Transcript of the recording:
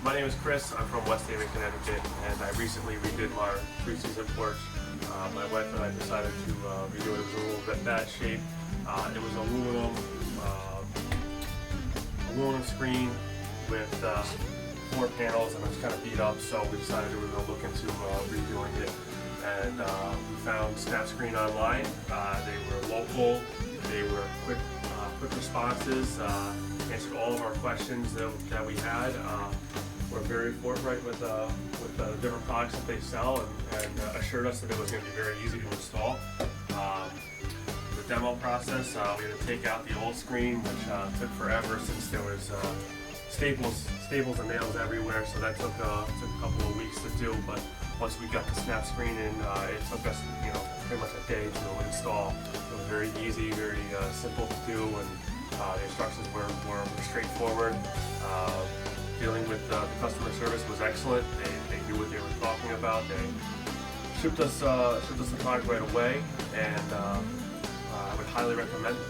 My name is Chris. I'm from West Haven, Connecticut, and I recently redid my three-season porch. My wife and I decided to redo it. It was a little bit bad shape. It was aluminum screen with 4 panels, and it was kind of beat up. So we decided we were going to look into redoing it. And we found SNAPP screen online. They were local. They were quick responses. Answered all of our questions that we had. Were very forthright with the different products that they sell, and assured us that it was going to be very easy to install. The demo process, we had to take out the old screen, which took forever since there was staples and nails everywhere. So that took a couple of weeks to do. But once we got the SNAPP screen in, it took us pretty much a day to install. It was very easy, very simple to do, and the instructions were straightforward. Dealing with the customer service was excellent. They knew what they were talking about. They shipped us the product right away, and I would highly recommend it.